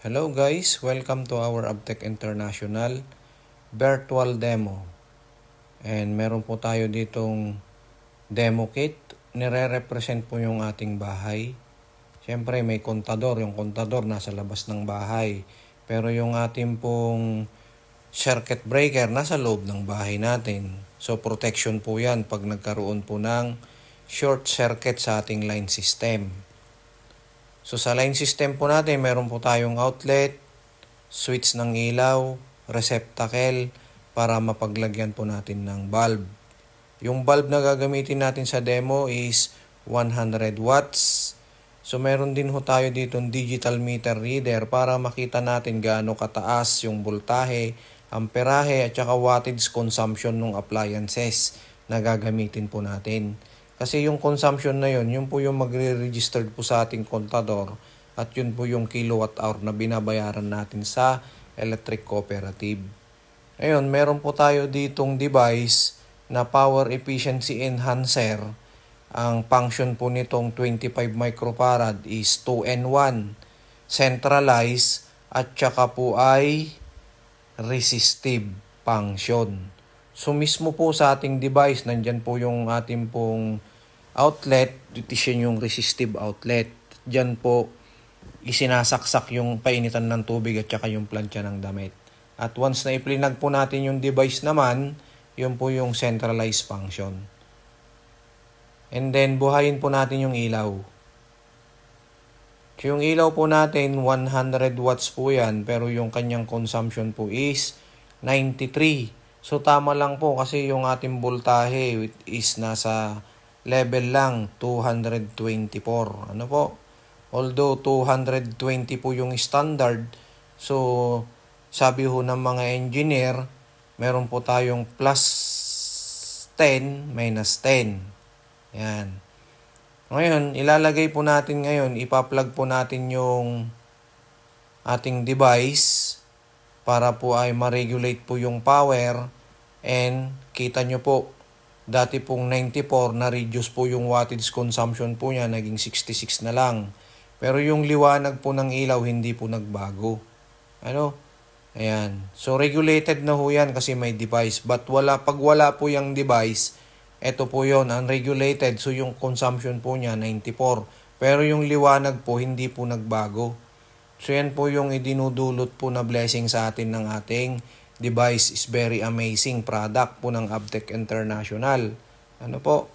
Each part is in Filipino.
Hello guys, welcome to our Abtech International virtual demo. And meron po tayo ditong demo kit. Nire-represent po yung ating bahay. Siyempre may kontador, yung kontador nasa labas ng bahay. Pero yung ating pong circuit breaker nasa loob ng bahay natin. So protection po yan pag nagkaroon po ng short circuit sa ating line system. So sa line system po natin, meron po tayong outlet, switch ng ilaw, receptacle para mapaglagyan po natin ng bulb. Yung bulb na gagamitin natin sa demo is 100 watts. So meron din ho tayo dito digital meter reader para makita natin gaano kataas yung voltahe, amperahe at saka wattage consumption ng appliances na gagamitin po natin. Kasi yung consumption na yun po yung magre-registered po sa ating kontador at yun po yung kilowatt hour na binabayaran natin sa electric cooperative. Ngayon, meron po tayo ditong device na power efficiency enhancer. Ang function po nitong 25 microfarad is 2N1, centralized at saka po ay resistive function. So mismo po sa ating device, nandyan po yung ating pong outlet, ito yung resistive outlet. Diyan po isinasaksak yung painitan ng tubig at saka yung plancha ng damit. At once na iplinag po natin yung device naman, yun po yung centralized function. And then buhayin po natin yung ilaw. So yung ilaw po natin, 100 watts po yan, pero yung kanyang consumption po is 93. So tama lang po kasi yung ating voltahe is nasa level lang 224. Ano po? Although 220 po yung standard, so sabi ho ng mga engineer, meron po tayong plus 10 minus 10. Yan. Ngayon, ilalagay po natin ngayon, ipa-plug po natin yung ating device para po ay ma-regulate po yung power. And kita nyo po, dati pong 94 na-reduce po yung wattage consumption po niya, naging 66 na lang. Pero yung liwanag po ng ilaw hindi po nagbago. Ano? Ayan. So regulated na ho yan kasi may device. But pag wala po yung device, ito po yon unregulated. So yung consumption po niya 94. Pero yung liwanag po hindi po nagbago. So yan po yung idinudulot po na blessing sa atin ng ating device. Is very amazing product po ng Abtech International. Ano po?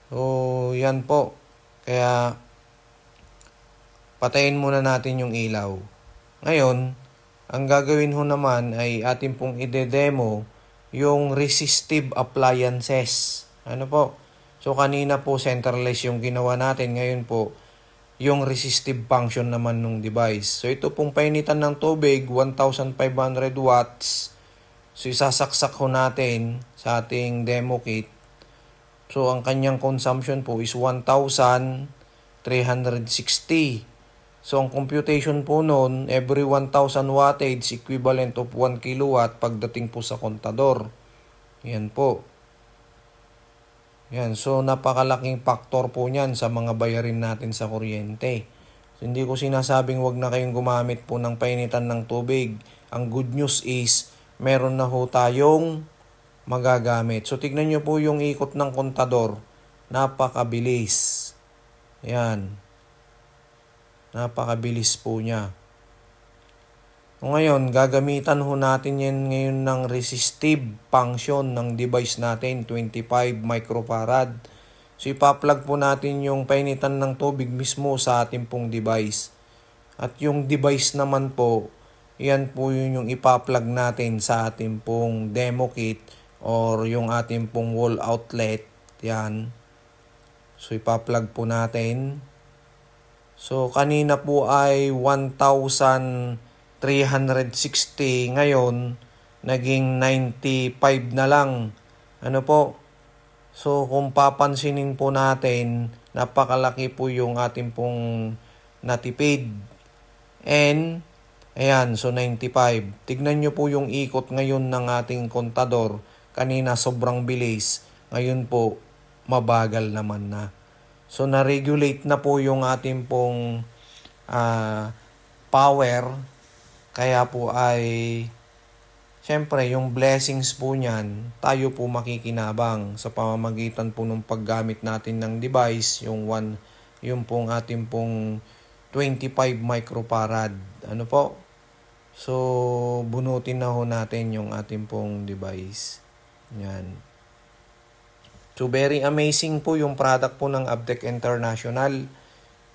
So yan po. Kaya patayin muna natin yung ilaw. Ngayon, ang gagawin ho naman ay atin pong ide-demo yung resistive appliances. Ano po? So kanina po centralized yung ginawa natin. Ngayon po, yung resistive function naman ng device. So ito pong painitan ng tubig, 1,500 watts. So isasaksak ho natin sa ating demo kit. So ang kanyang consumption po is 1,360. So ang computation po noon, every 1,000 wattage equivalent of 1 kilowatt pagdating po sa kontador. Yan po. Yan, so napakalaking factor po niyan sa mga bayarin natin sa kuryente. So, hindi ko sinasabing wag na kayong gumamit po ng painitan ng tubig. Ang good news is, meron na ho tayong magagamit. So tignan nyo po yung ikot ng kontador. Napakabilis. Yan. Napakabilis po niya. Ngayon, gagamitan ho natin yan ngayon ng resistive function ng device natin, 25 microfarad. So, ipa-plug po natin yung painitan ng tubig mismo sa ating pong device. At yung device naman po, yan po yung ipa-plug natin sa ating pong demo kit or yung ating pong wall outlet. Yan. So, ipa-plug po natin. So, kanina po ay 1,360, ngayon naging 95 na lang. Ano po? So kung papansinin po natin, napakalaki po yung ating pong natipid. And ayan, so 95. Tignan nyo po yung ikot ngayon ng ating kontador. Kanina sobrang bilis, ngayon po mabagal naman na. So na-regulate na po yung ating pong power. Kaya po ay siyempre yung blessings po niyan, tayo po makikinabang sa pamamagitan po ng paggamit natin ng device, yung pong ating pong 25 microfarad. Ano po? So, bunutin na ho natin yung ating pong device. Yan. So, very amazing po yung product po ng Abtec International.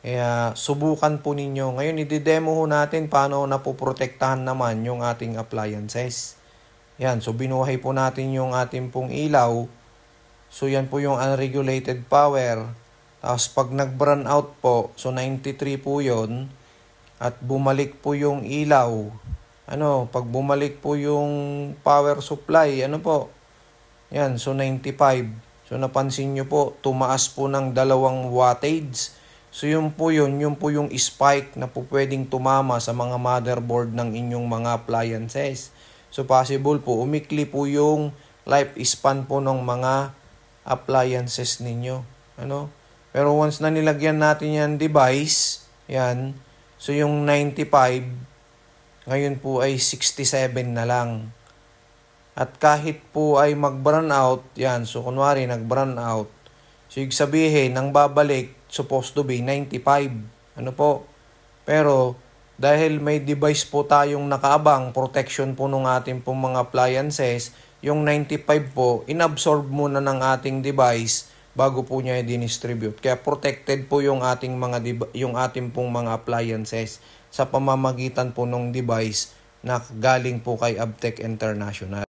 Kaya, subukan po ninyo. Ngayon, i-demo ho natin paano napoprotektahan naman yung ating appliances. Yan, so binuhay po natin yung ating pong ilaw. So yan po yung unregulated power. Tapos pag nag-burn out po, so 93 po yun. At bumalik po yung ilaw. Pag bumalik po yung power supply, Yan, so 95. So napansin nyo po, tumaas po ng 2 wattage. So yun po yung spike na po pwedeng tumama sa mga motherboard ng inyong mga appliances. So possible po, umikli po yung lifespan po ng mga appliances ninyo. Pero once na nilagyan natin yan device, yan, so yung 95, ngayon po ay 67 na lang. At kahit po ay mag-burn out, yan, so kunwari nag-burn out, so yung sabihin, nang babalik, supposed to be 95. Pero, dahil may device po tayong nakaabang, protection po ng ating pong mga appliances, yung 95 po, inabsorb muna ng ating device bago po niya i-distribute. Kaya protected po yung ating pong mga appliances sa pamamagitan po ng device na galing po kay Abtec International.